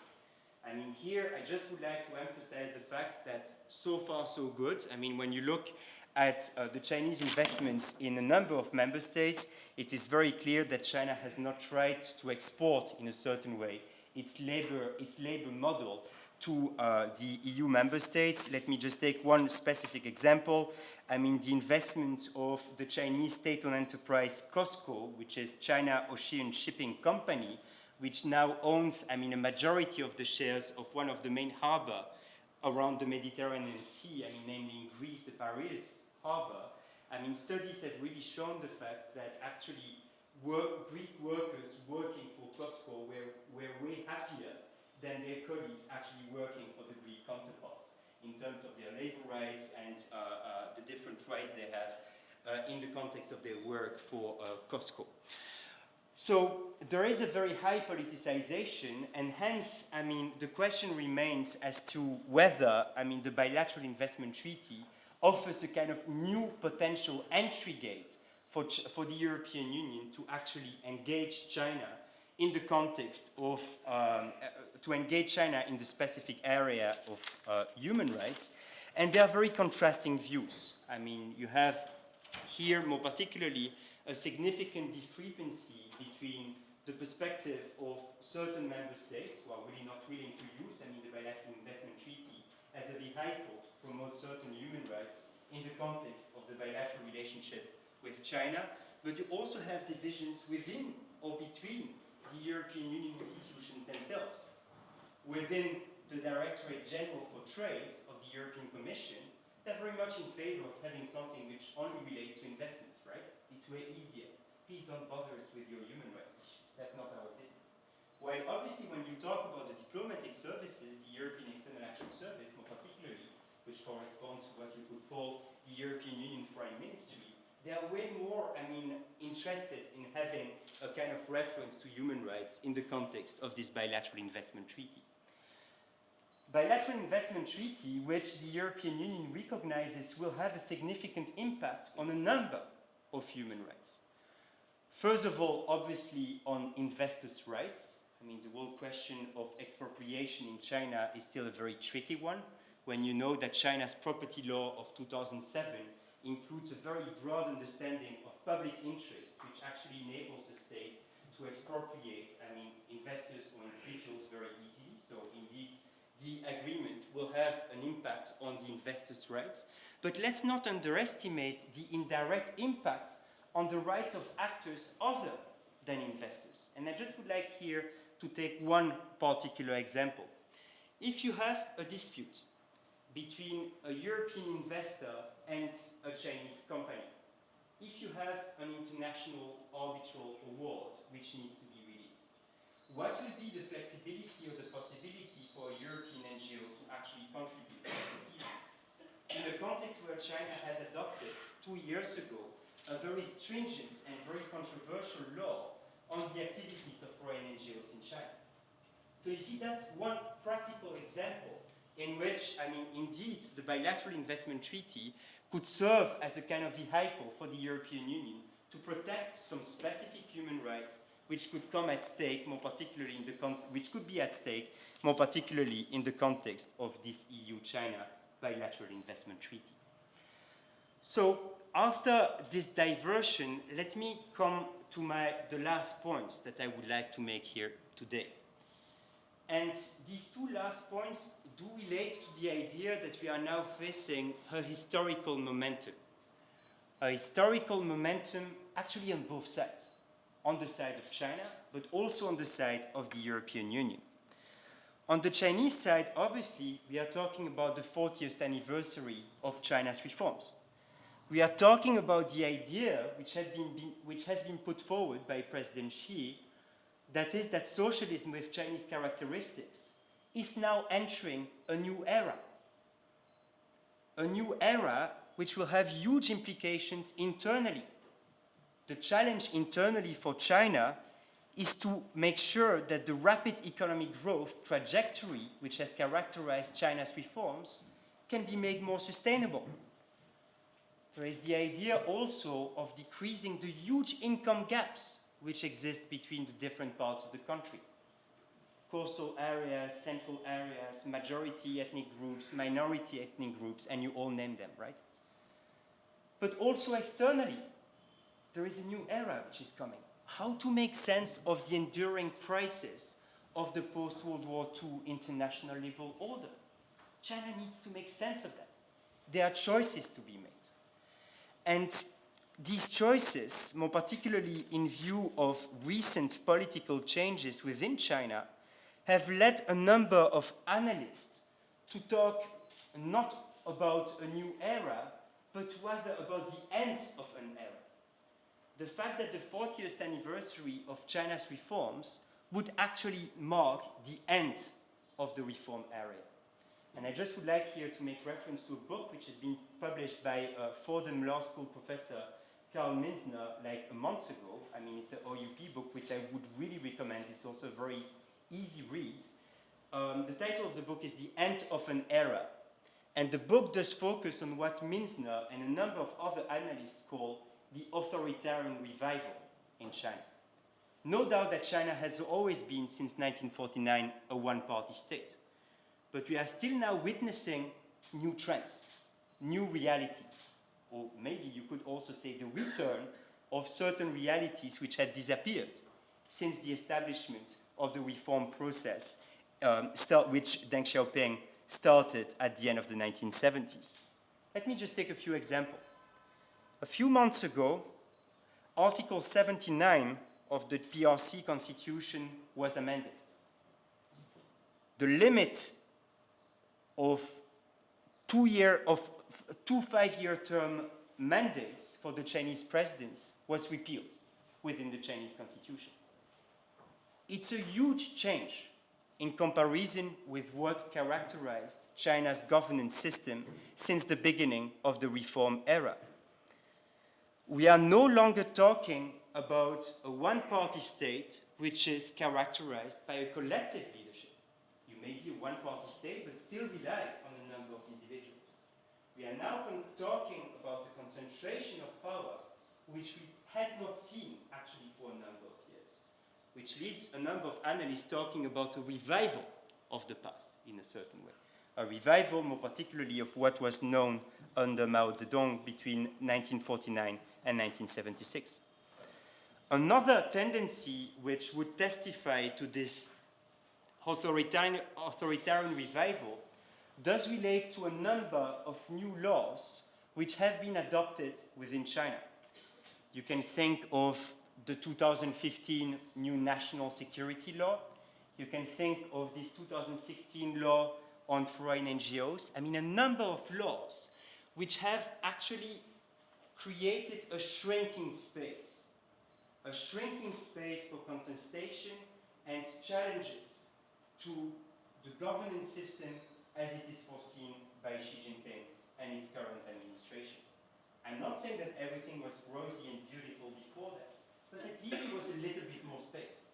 Speaker 2: Here I just would like to emphasize the fact that so far so good. When you look at the Chinese investments in a number of member states, it is very clear that China has not tried to export in a certain way its labor model to the EU member states. Let me just take one specific example. The investment of the Chinese state-owned enterprise COSCO, which is China Ocean Shipping Company, which now owns, a majority of the shares of one of the main harbors around the Mediterranean Sea, namely in Greece, the Paris harbor. Studies have really shown the fact that actually Greek workers working for COSCO were way happier than their colleagues actually working for the Greek counterpart in terms of their labor rights and the different rights they have in the context of their work for COSCO. So there is a very high politicization, and hence, the question remains as to whether, the bilateral investment treaty offers a kind of new potential entry gate for the European Union to actually engage China in the context of, to engage China in the specific area of human rights. And there are very contrasting views. You have here, more particularly, a significant discrepancy between the perspective of certain member states who are really not willing to use, the bilateral investment treaty as a vehicle to promote certain human rights in the context of the bilateral relationship with China. But you also have divisions within or between the European Union institutions themselves. Within the Directorate General for Trade of the European Commission, they're very much in favor of having something which only relates to investments, right? It's way easier. Please don't bother us with your human rights issues. That's not our business. While obviously when you talk about the diplomatic services, the European External Action Service more particularly, which corresponds to what you could call the European Union Foreign Ministry, they are way more, interested in having a kind of reference to human rights in the context of this bilateral investment treaty. Bilateral investment treaty, which the European Union recognizes will have a significant impact on a number of human rights. First of all, obviously, on investors' rights. The whole question of expropriation in China is still a very tricky one, when you know that China's property law of 2007 includes a very broad understanding of public interest, which actually enables the state to expropriate, investors or individuals very easily. So indeed, the agreement will have an impact on the investors' rights. But let's not underestimate the indirect impact on the rights of actors other than investors. And I just would like here to take one particular example. If you have a dispute between a European investor and a Chinese company, if you have an international arbitral award which needs to be released, what will be the flexibility or the possibility for a European NGO to actually contribute to the proceedings? In a context where China has adopted 2 years ago a very stringent and very controversial law on the activities of foreign NGOs in China. So you see, that's one practical example in which, indeed, the bilateral investment treaty could serve as a kind of vehicle for the European Union to protect some specific human rights which could come at stake, more particularly which could be at stake, more particularly in the context of this EU-China bilateral investment treaty. So, after this diversion, let me come to the last points that I would like to make here today. And these two last points do relate to the idea that we are now facing a historical momentum. A historical momentum actually on both sides. On the side of China, but also on the side of the European Union. On the Chinese side, obviously, we are talking about the 40th anniversary of China's reforms. We are talking about the idea which has been put forward by President Xi, that is that socialism with Chinese characteristics is now entering a new era. A new era which will have huge implications internally. The challenge internally for China is to make sure that the rapid economic growth trajectory which has characterized China's reforms can be made more sustainable. There is the idea also of decreasing the huge income gaps which exist between the different parts of the country. Coastal areas, central areas, majority ethnic groups, minority ethnic groups, and you all name them, right? But also externally, there is a new era which is coming. How to make sense of the enduring crisis of the post-World War II international liberal order? China needs to make sense of that. There are choices to be made. And these choices, more particularly in view of recent political changes within China, have led a number of analysts to talk not about a new era, but rather about the end of an era. The fact that the 40th anniversary of China's reforms would actually mark the end of the reform era. And I just would like here to make reference to a book which has been published by Fordham Law School professor Carl Minzner like a month ago. It's an OUP book which I would really recommend. It's also a very easy read. The title of the book is The End of an Era. And the book does focus on what Minzner and a number of other analysts call the authoritarian revival in China. No doubt that China has always been, since 1949, a one-party state. But we are still now witnessing new trends, new realities, or maybe you could also say the return of certain realities which had disappeared since the establishment of the reform process, which Deng Xiaoping started at the end of the 1970s. Let me just take a few examples. A few months ago, Article 79 of the PRC constitution was amended. The limit of two 5-year term mandates for the Chinese presidents was repealed within the Chinese constitution. It's a huge change in comparison with what characterized China's governance system since the beginning of the reform era. We are no longer talking about a one-party state which is characterized by a collective leadership. You may be a one-party state, but still rely on a number of individuals. We are now talking about the concentration of power, which we had not seen actually for a number of years, which leads a number of analysts talking about a revival of the past in a certain way. A revival, more particularly, of what was known under Mao Zedong between 1949 and 1976. Another tendency which would testify to this authoritarian revival does relate to a number of new laws which have been adopted within China. You can think of the 2015 new national security law. You can think of this 2016 law on foreign NGOs. I mean, a number of laws which have actually created a shrinking space for contestation and challenges to the governance system as it is foreseen by Xi Jinping and its current administration. I'm not saying that everything was rosy and beautiful before that, but at least there was a little bit more space.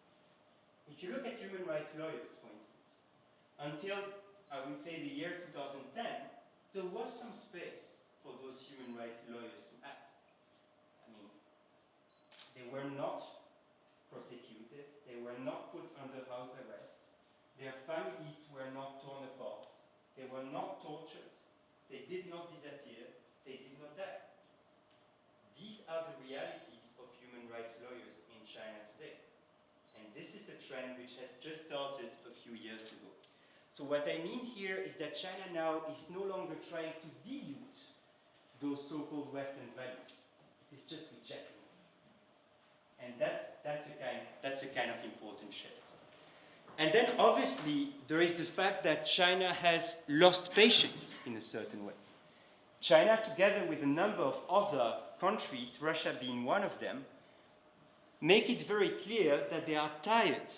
Speaker 2: If you look at human rights lawyers, for instance, until, I would say, the year 2010, there was some space for those human rights lawyers to act. I mean, they were not prosecuted, they were not put under house arrest, their families were not torn apart, they were not tortured, they did not disappear, they did not die. These are the realities of human rights lawyers in China today. And this is a trend which has just started a few years ago. So what I mean here is that China now is no longer trying to dilute those so-called Western values. It is just rejecting them. And that's a kind of important shift. And then obviously there is the fact that China has lost patience in a certain way. China, together with a number of other countries, Russia being one of them, make it very clear that they are tired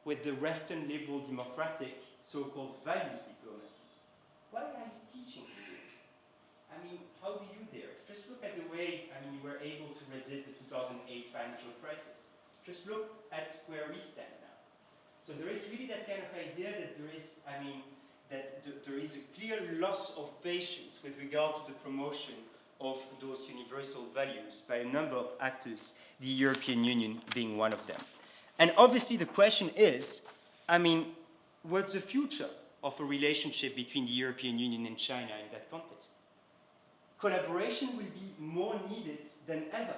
Speaker 2: with the Western liberal democratic so-called values diplomacy. Why are you teaching this? I mean, how do you dare? Just look at the way, you were able to resist the 2008 financial crisis. Just look at where we stand now. So there is really that kind of idea that there is, there is a clear loss of patience with regard to the promotion of those universal values by a number of actors, the European Union being one of them. And obviously the question is, what's the future of a relationship between the European Union and China in that context? Collaboration will be more needed than ever.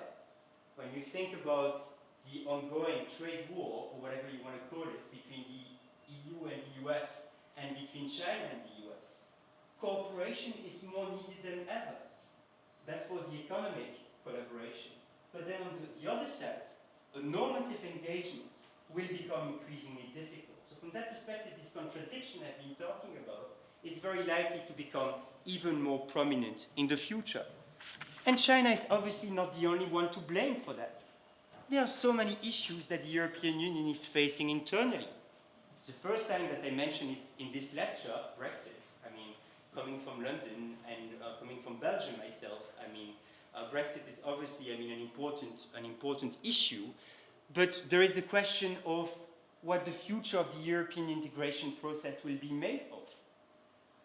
Speaker 2: When you think about the ongoing trade war, or whatever you want to call it, between the EU and the US, and between China and the US, cooperation is more needed than ever. That's for the economic collaboration. But then on the other side, a normative engagement will become increasingly difficult. So from that perspective, this contradiction I've been talking about is very likely to become even more prominent in the future. And China is obviously not the only one to blame for that. There are so many issues that the European Union is facing internally. It's the first time that I mention it in this lecture, Brexit. Coming from London and coming from Belgium myself, Brexit is obviously, an important issue, but there is the question of what the future of the European integration process will be made of.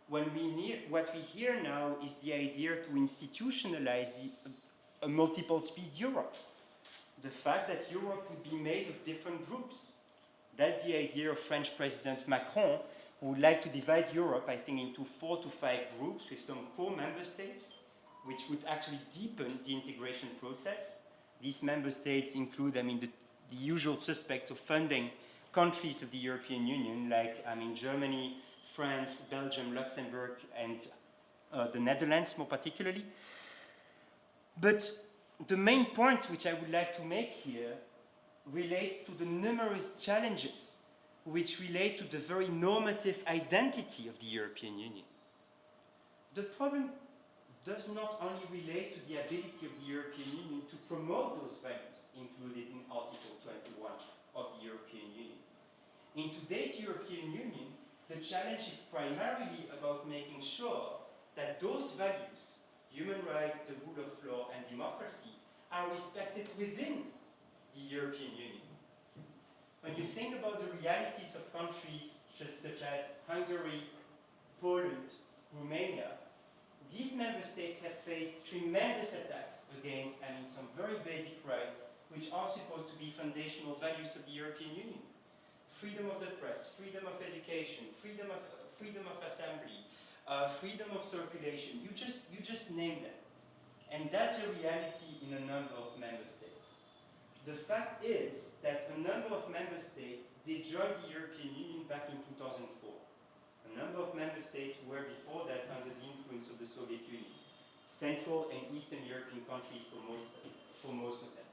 Speaker 2: What we hear now is the idea to institutionalize a multiple speed Europe. The fact that Europe would be made of different groups. That's the idea of French President Macron, who would like to divide Europe, into 4 to 5 groups with some core member states, which would actually deepen the integration process. These member states include, the usual suspects of funding countries of the European Union, like, Germany, France, Belgium, Luxembourg, and the Netherlands more particularly. But the main point which I would like to make here relates to the numerous challenges which relate to the very normative identity of the European Union. The problem does not only relate to the ability of the European Union to promote those values included in Article 21 of the European Union. In today's European Union, the challenge is primarily about making sure that those values, human rights, the rule of law, and democracy, are respected within the European Union. When you think about the realities of countries such as Hungary, Poland, Romania, these member states have faced tremendous attacks against, some very basic rights, which are supposed to be foundational values of the European Union. Freedom of the press, freedom of education, freedom of assembly, freedom of circulation. You just name them. And that's a reality in a number of member states. The fact is that a number of member states did join the European Union back in 2004. A number of member states were before that under the influence of the Soviet Union. Central and Eastern European countries for most of them.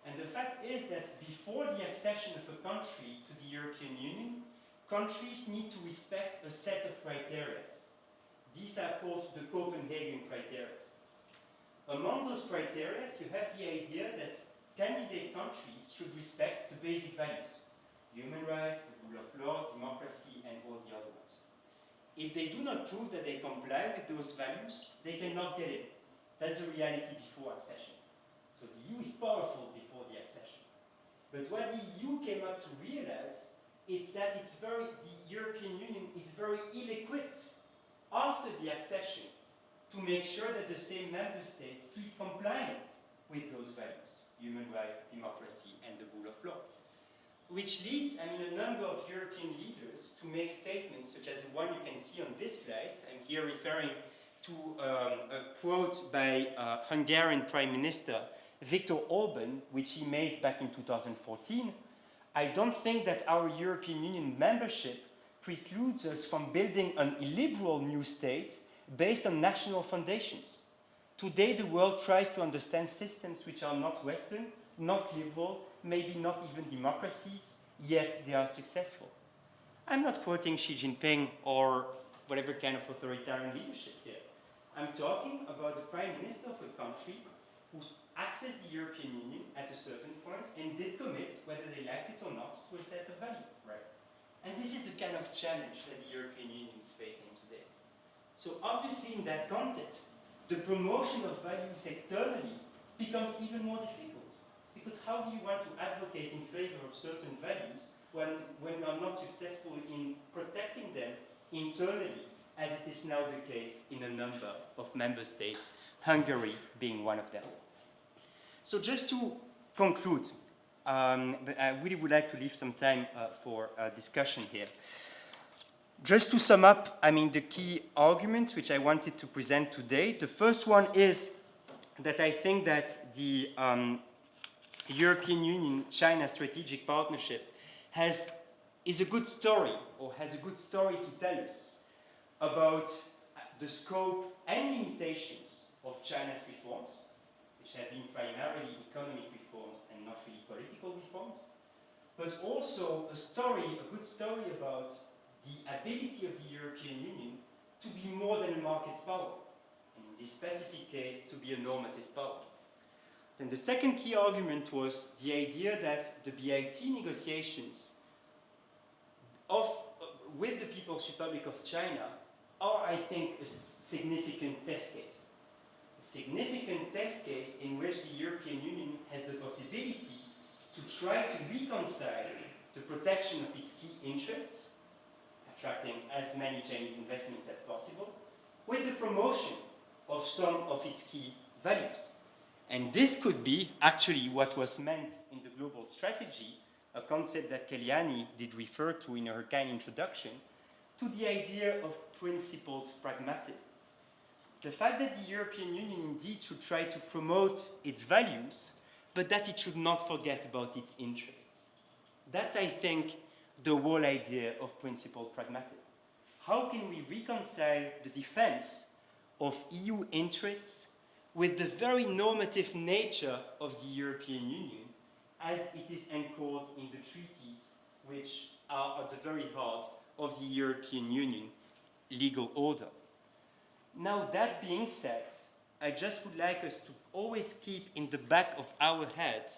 Speaker 2: And the fact is that before the accession of a country to the European Union, countries need to respect a set of criteria. These are called the Copenhagen criteria. Among those criteria, you have the idea that candidate countries should respect the basic values: human rights, the rule of law, democracy, and all the other ones. If they do not prove that they comply with those values, they cannot get in. That's the reality before accession. So the EU is powerful before the accession. But what the EU came up to realize is that the European Union is very ill-equipped after the accession to make sure that the same member states keep complying with those values: human rights, democracy, and the rule of law. Which leads, a number of European leaders to make statements such as the one you can see on this slide. I'm here referring to a quote by Hungarian Prime Minister Viktor Orban, which he made back in 2014. I don't think that our European Union membership precludes us from building an illiberal new state based on national foundations. Today, the world tries to understand systems which are not Western, not liberal, maybe not even democracies, yet they are successful. I'm not quoting Xi Jinping or whatever kind of authoritarian leadership here. I'm talking about the Prime Minister of a country who accessed the European Union at a certain point and did commit, whether they liked it or not, to a set of values, right? And this is the kind of challenge that the European Union is facing today. So obviously in that context, the promotion of values externally becomes even more difficult. Because how do you want to advocate in favor of certain values when you are not successful in protecting them internally, as it is now the case in a number of member states, Hungary being one of them. So just to conclude, but I really would like to leave some time for discussion here. Just to sum up, the key arguments which I wanted to present today. The first one is that I think that the European Union-China strategic partnership is a good story, or has a good story to tell us about the scope and limitations of China's reforms, which have been primarily economic reforms and not really political reforms, but also a good story about the ability of the European Union to be more than a market power, and in this specific case, to be a normative power. Then the second key argument was the idea that the BIT negotiations with the People's Republic of China are, I think, a significant test case. A significant test case in which the European Union has the possibility to try to reconcile the protection of its key interests, attracting as many Chinese investments as possible, with the promotion of some of its key values. And this could be actually what was meant in the global strategy, a concept that Kellyanne did refer to in her kind introduction, to the idea of principled pragmatism. The fact that the European Union indeed should try to promote its values, but that it should not forget about its interests. That's, I think, the whole idea of principled pragmatism. How can we reconcile the defense of EU interests with the very normative nature of the European Union as it is anchored in the treaties which are at the very heart of the European Union legal order. Now, that being said, I just would like us to always keep in the back of our head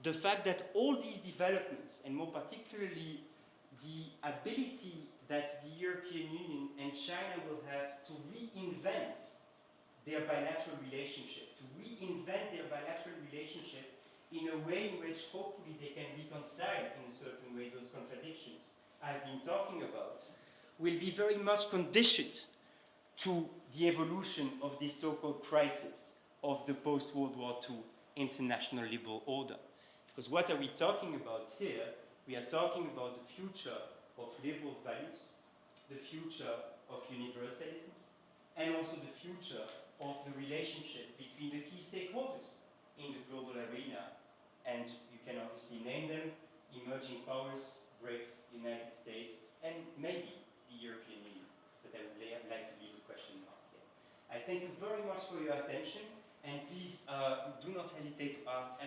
Speaker 2: the fact that all these developments, and more particularly the ability that the European Union and China will have to reinvent their bilateral relationship, in a way in which hopefully they can reconcile in a certain way those contradictions I've been talking about, will be very much conditioned to the evolution of this so-called crisis of the post-World War II international liberal order. Because what are we talking about here? We are talking about the future of liberal values, the future of universalism, and also the future of the relationship between the key stakeholders in the global arena. And you can obviously name them: emerging powers, BRICS, United States, and maybe the European Union. But I would like to leave a question mark here. I thank you very much for your attention, and please do not hesitate to ask